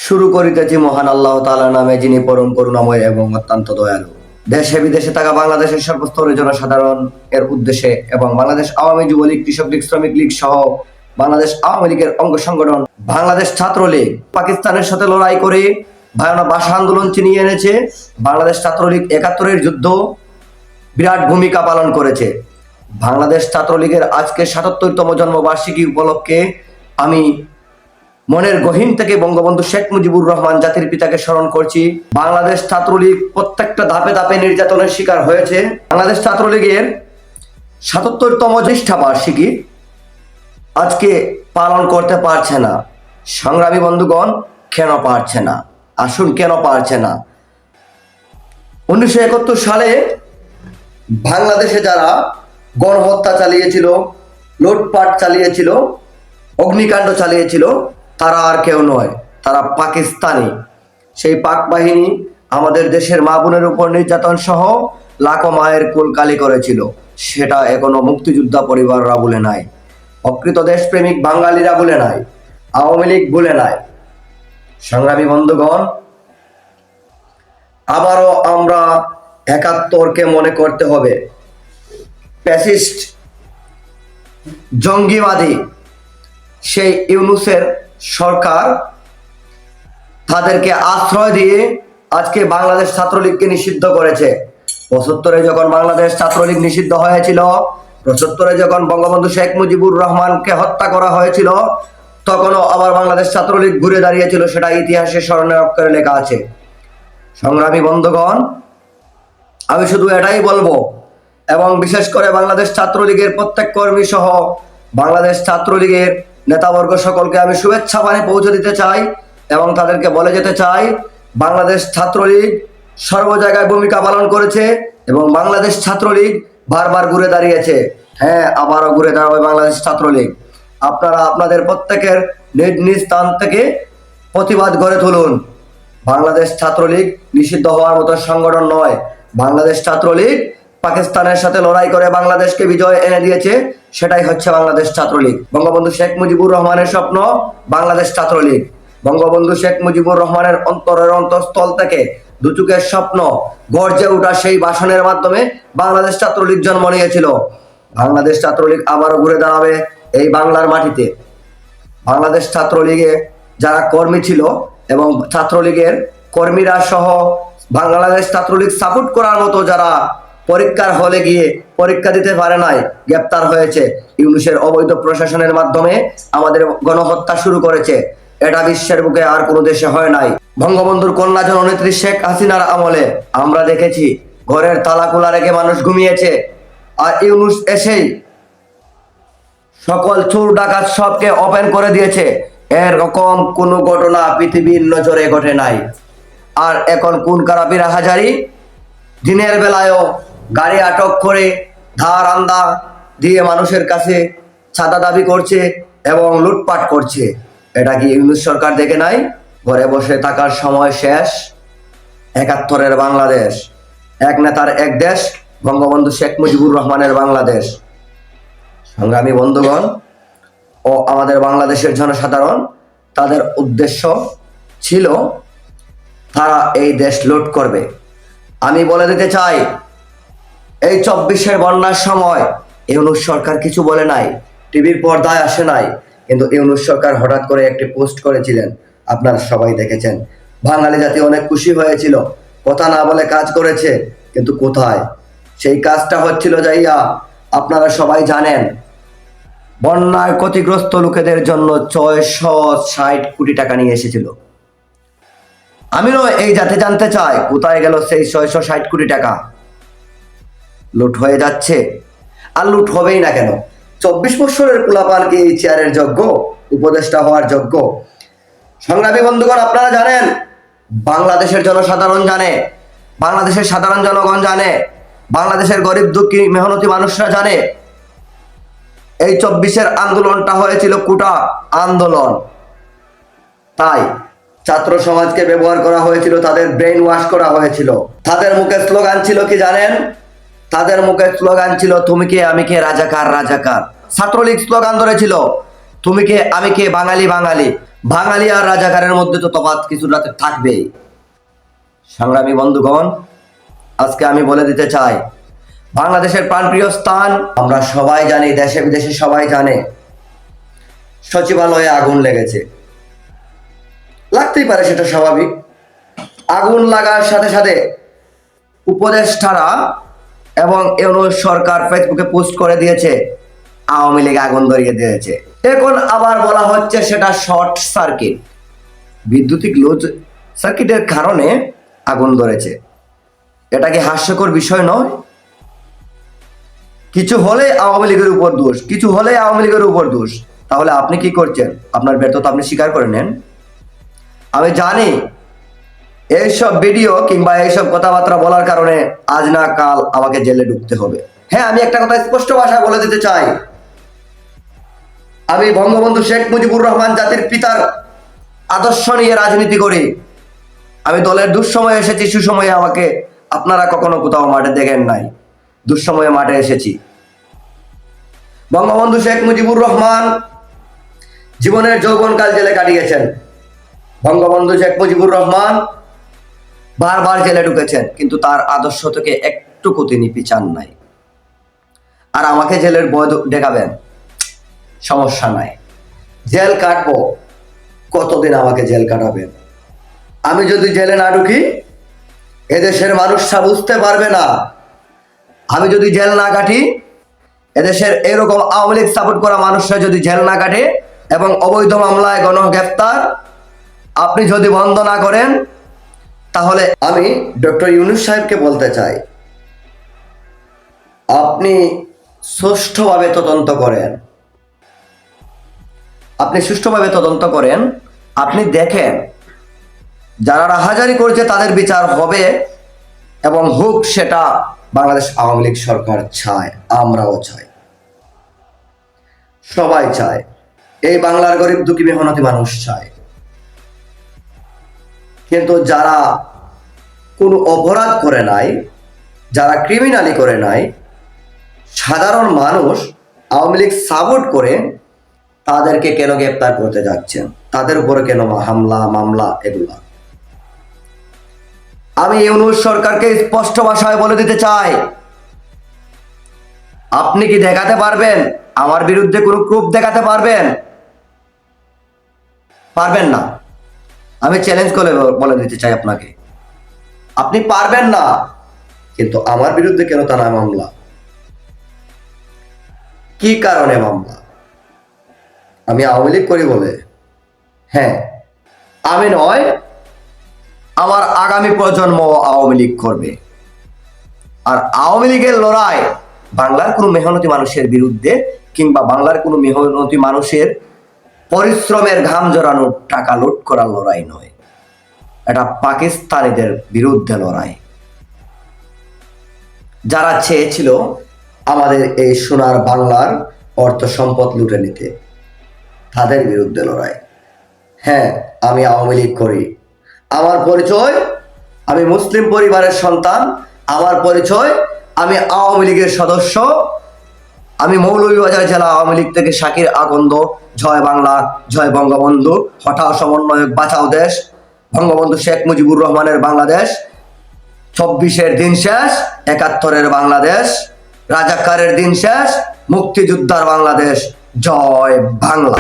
শুরু করিতেছি মহান আল্লাহ তাআলার নামে, যিনি পরম করুণাময় এবং অত্যন্ত দয়ালু। দেশে বিদেশে থাকা বাংলাদেশের সর্বস্তরের জনসাধারণ এর উদ্দেশ্যে এবং বাংলাদেশ আওয়ামী যুবলীগ, কৃষক লীগ, শ্রমিক লীগ সহ বাংলাদেশ আওয়ামী লীগের অঙ্গ সংগঠন বাংলাদেশ ছাত্রলীগ পাকিস্তানের সাথে লড়াই করে ভয়ানক ভাষা আন্দোলন ছিনিয়ে এনেছে। বাংলাদেশ ছাত্রলীগ ৭১-এর যুদ্ধ বিরাট ভূমিকা পালন করেছে। বাংলাদেশ ছাত্রলীগের আজকে ৭৭তম জন্মবার্ষিকী উপলক্ষে আমি মনের গহীন থেকে বঙ্গবন্ধু শেখ মুজিবুর রহমান জাতির পিতাকে স্মরণ করছি। বাংলাদেশ ছাত্রলীগ প্রত্যেকটা ধাপে ধাপে নির্যাতনের শিকার হয়েছে। বাংলাদেশ ছাত্রলীগের ৭৭তম জ্যেষ্ঠা বার্ষিকী আজকে পালন করতে পারছে না। সংগ্রামী বন্ধুগণ, কেন পারছে না? আসুন, কেন পারছে না? ১৯৭১ সালে বাংলাদেশে যারা গণহত্যা চালিয়েছিল, লুটপাট চালিয়েছিল, অগ্নিকাণ্ড চালিয়েছিল, তারা আর কেউ নয়, তারা পাকিস্তানি। সেই পাক বাহিনী আমাদের দেশের মা বোনের উপর নির্যাতন সহ লাখো মায়ের কুলকালি করেছিল। সেটা এখনো মুক্তিযোদ্ধা পরিবাররা ভুলে নাই, প্রকৃত দেশপ্রেমিক বাঙালিরা ভুলে নাই, আওয়ামী লীগ ভুলে নাই। সংগ্রামী বন্ধুগণ, আবারও আমরা ৭১কে মনে করতে হবে। ফ্যাসিস্ট জঙ্গিবাদী সেই ইউনূসের সরকার তাদেরকে আশ্রয় দিয়ে আজকে বাংলাদেশ ছাত্রলীগকে নিষিদ্ধ করেছে। ৭৫-এ যখন বাংলাদেশ ছাত্রলীগ নিষিদ্ধ হয়েছিল, ৭৫-এ যখন বঙ্গবন্ধু শেখ মুজিবুর রহমানকে হত্যা করা হয়েছিল, তখনও আবার বাংলাদেশ ছাত্রলীগ ঘুরে দাঁড়িয়েছিল। সেটা ইতিহাসে স্মরণের অক্ষরে লেখা আছে। সংগ্রামী বন্ধুগণ, আমি শুধু এটাই বলবো, এবং বিশেষ করে বাংলাদেশ ছাত্রলীগের প্রত্যেক কর্মী সহ বাংলাদেশ ছাত্রলীগের নেতাবর্গ সকলকে আমি শুভেচ্ছা বাণী পৌঁছে দিতে চাই এবং তাদেরকে বলে যেতে চাই, বাংলাদেশ ছাত্রলীগ সর্ব জায়গায় ভূমিকা পালন করেছে এবং বাংলাদেশ ছাত্রলীগ বারবার ঘুরে দাঁড়িয়েছে। হ্যাঁ, আবারও ঘুরে দাঁড়াবে বাংলাদেশ ছাত্রলীগ। আপনারা আপনাদের প্রত্যেকের নিজ নিজ স্থান থেকে প্রতিবাদ গড়ে তুলুন। বাংলাদেশ ছাত্রলীগ নিষিদ্ধ হওয়ার মতো সংগঠন নয়। বাংলাদেশ ছাত্রলীগ পাকিস্তানের সাথে লড়াই করে বাংলাদেশকে বিজয় এনে দিয়েছে। সেটাই হচ্ছে বাংলাদেশ ছাত্রলীগ। বঙ্গবন্ধু শেখ মুজিবুর রহমানের স্বপ্ন বাংলাদেশ ছাত্রলীগ। বঙ্গবন্ধু শেখ মুজিবুর রহমানের অন্তরের অন্তঃস্থল থেকে দুচোখের স্বপ্ন গর্জে ওঠা সেই ভাষণের মাধ্যমে বাংলাদেশ ছাত্রলীগ জন্ম নিয়েছিল। বাংলাদেশ ছাত্রলীগ আবারও ঘুরে দাঁড়াবে এই বাংলার মাটিতে। বাংলাদেশ ছাত্রলীগে যারা কর্মী ছিল এবং ছাত্রলীগের কর্মীরা সহ বাংলাদেশ ছাত্রলীগ সাপোর্ট করার মতো যারা পরীক্ষার হলে গিয়ে পরীক্ষা দিতে পারে নাই, গ্রেপ্তার হয়েছে, ইউনূসের অবৈধ প্রশাসনের মাধ্যমে আমাদের গণহত্যা শুরু করেছে। এটা বিশ্বের বুকে আর কোনো দেশে হয় নাই। বঙ্গবন্ধুর কন্যা জননেত্রী শেখ হাসিনার আমলে আমরা দেখেছি ঘরের তালা খোলা রেখে মানুষ ঘুমিয়েছে, আর ইউনূস এসেই সকল চোর ডাকাত সবকে ওপেন করে দিয়েছে। এরকম কোনো ঘটনা পৃথিবীর নজরে ঘটে নাই। আর এখন কোন কারাপিরা হাজারি দিনের বেলায়ও গাড়ি আটক করে ধার আন্দা দিয়ে মানুষের কাছে চাঁদা দাবি করছে এবং লুটপাট করছে। এটা কি ইউনূস সরকার দেখে নাই? ঘরে বসে থাকার সময় শেষ। ৭১-এর বাংলাদেশ, এক নেতার এক দেশ, বঙ্গবন্ধু শেখ মুজিবুর রহমানের বাংলাদেশ। সংগ্রামী বন্ধুগণ ও আমাদের বাংলাদেশের জনসাধারণ, তাদের উদ্দেশ্য ছিল তারা এই দেশ লুট করবে। আমি বলে দিতে চাই, এই ২৪-এর বন্যার সময় ইউনূস সরকার কিছু বলে নাই, টিভির পর্দায় আসে নাই, কিন্তু ইউনূস সরকার হঠাৎ করে একটি পোস্ট করেছিলেন, আপনারা সবাই দেখেছেন। বাঙালি জাতি অনেক খুশি হয়েছিল, কথা না বলে কাজ করেছে। কিন্তু কোথায় সেই কাজটা হচ্ছিল? যাইয়া আপনারা সবাই জানেন, বন্যায় ক্ষতিগ্রস্ত লোকেদের জন্য ৬৬০ কোটি টাকা নিয়ে এসেছিল। আমিও এই জাতি জানতে চাই, কোথায় গেল সেই ৬৬০ কোটি টাকা? লুট হয়ে যাচ্ছে, আর লুট হবেই না কেন? ২৪ বছরের পোলাপান কি এই চেয়ারের যোগ্য, উপদেষ্টা হওয়ার যোগ্য? সংগ্রামী বন্ধুগণ, আপনারা জানেন, বাংলাদেশের জনসাধারণ জানে, বাংলাদেশের সাধারণ জনগণ জানে, বাংলাদেশের গরিব দুঃখী মেহনতি মানুষরা জানে, এই ২৪-এর আন্দোলনটা হয়েছিল কোটা আন্দোলন। তাই ছাত্র সমাজকে ব্যবহার করা হয়েছিল, তাদের ব্রেন ওয়াশ করা হয়েছিল। তাদের মুখে স্লোগান ছিল কি জানেন? তাদের মুখে স্লোগান ছিল, তুমি কে আমি কে, রাজাকার রাজাকার। ছাত্রলীগ স্লোগান ধরেছিল, তুমি কে আমি কে, বাঙালি বাঙালি। বাঙালি আর রাজাকারের মধ্যে তো তফাৎ কিছুটা থাকবেই। সংগ্রামী বন্ধুগণ, আজকে আমি বলে দিতে চাই, বাংলাদেশের প্রাণপ্রিয় স্থান আমরা সবাই জানি, দেশে বিদেশে সবাই জানে, সচিবালয়ে আগুন লেগেছে। লাগতেই পারে, সেটা স্বাভাবিক। আগুন লাগার সাথে সাথে উপদেষ্টারা এবং ইউনূস সরকার ফেসবুকে পোস্ট করে দিয়েছে আওয়ামী লীগ আগুন ধরিয়ে দিয়েছে। এখন আবার বলা হচ্ছে সেটা শর্ট সার্কিট, বিদ্যুতিক লোড সার্কিটের কারণে আগুন ধরেছে। এটা কি হাস্যকর বিষয় নয়? কিছু হলে আওয়ামী লীগের উপর দোষ, কিছু হলে আওয়ামী লীগের উপর দোষ। তাহলে আপনি কি করছেন? আপনার ব্যর্থতা আপনি স্বীকার করে নেন। আমি জানি এইসব ভিডিও কিংবা এইসব কথাবার্তা বলার কারণে আজ না কাল আমাকে জেলে ঢুকতে হবে। হ্যাঁ, আমি একটা কথা স্পষ্ট ভাষায় বলে দিতে চাই, আমি বঙ্গবন্ধু শেখ মুজিবুর রহমান জাতির পিতার আদর্শ নিয়ে রাজনীতি করি। আমি দলের দুঃসময়ে এসেছি, সুসময়ে আমাকে আপনারা কখনো কোথাও মাঠে দেখেন নাই। দুঃসময়ে মাঠে এসেছি। বঙ্গবন্ধু শেখ মুজিবুর রহমান জীবনের যৌবনকাল জেলে কাটিয়েছেন। বঙ্গবন্ধু শেখ মুজিবুর রহমান বারবার জেলে ঢুকেছেন, কিন্তু তার আদর্শ থেকে একটুকু তিনি পিছান নাই। আর আমাকে জেলের বয় দেখাবেন, সমস্যা নাই, জেল কাটবো। কতদিন আমাকে জেল কাটাবেন? আমি যদি জেলে না ঢুকি এদেশের মানুষরা বুঝতে পারবে না। আমি যদি জেল না কাটি, এদেশের এরকম আওয়ামী লীগ সাপোর্ট করা মানুষরা যদি জেল না কাটে এবং অবৈধ মামলায় গণগ্রেফতার আপনি যদি বন্ধ না করেন, তাহলে আমি ডক্টর ইউনূস সাহেবকে বলতে চাই, আপনি সুষ্ঠুভাবে তদন্ত করেন। আপনি সুষ্ঠুভাবে তদন্ত করেন, আপনি দেখেন যারা রাহাজারি করেছে তাদের বিচার হবে এবং হোক। সেটা বাংলাদেশ আওয়ামী লীগ সরকার চায়, আমরাও চাই, সবাই চায়। এই বাংলার গরিব দুঃখী মেহনতি মানুষ চায়। কিন্তু যারা কোনো অপরাধ করে নাই, যারা ক্রিমিনালি করে নাই, সাধারণ মানুষ আওয়ামী লীগ সাপোর্ট করে, তাদেরকে কেন গ্রেপ্তার করতে যাচ্ছেন? তাদের উপরে কেন হামলা মামলা? এগুলা আমি ইউনূস সরকারকে স্পষ্ট ভাষায় বলে দিতে চাই, আপনি কি দেখাতে পারবেন আমার বিরুদ্ধে কোনো প্রুফ দেখাতে পারবেন? পারবেন না। আমি চ্যালেঞ্জ করে বলে দিতে চাই আপনাকে, আপনি পারবেন না। কিন্তু আমার বিরুদ্ধে কেন থানায় মামলা? কি কারণে মামলা? আমি আওয়ামী লীগ করি বলে? হ্যাঁ, আমি নয়, আমার আগামী প্রজন্ম আওয়ামী লীগ করবে। আর আওয়ামী লীগের লড়াই বাংলার কোনো মেহনতি মানুষের বিরুদ্ধে কিংবা বাংলার কোনো মেহনতি মানুষের পরিশ্রমের ঘাম জড়ানোর টাকা লুট করার লড়াই নয়, এটা পাকিস্তানিদের বিরুদ্ধে লড়াই। যারা চেয়েছিল আমাদের এই সোনার বাংলার অর্থ সম্পদ লুটে নিতে, তাদের বিরুদ্ধে লড়াই। হ্যাঁ, আমি আওয়ামী লীগ করি। আমার পরিচয়, আমি মুসলিম পরিবারের সন্তান। আমার পরিচয়, আমি আওয়ামী লীগের সদস্য। আমি মৌলভীবাজার জেলা আওয়ামী লীগ থেকে শাকির আকন্দ। জয় বাংলা, জয় বঙ্গবন্ধু, হঠাৎ সমন্বয়ক, বাঁচাও দেশ, বঙ্গবন্ধু শেখ মুজিবুর রহমানের বাংলাদেশ, 24-এর দিন শেষ, 71-এর বাংলাদেশ, রাজাকারের দিন শেষ, মুক্তিযোদ্ধার বাংলাদেশ। জয় বাংলা।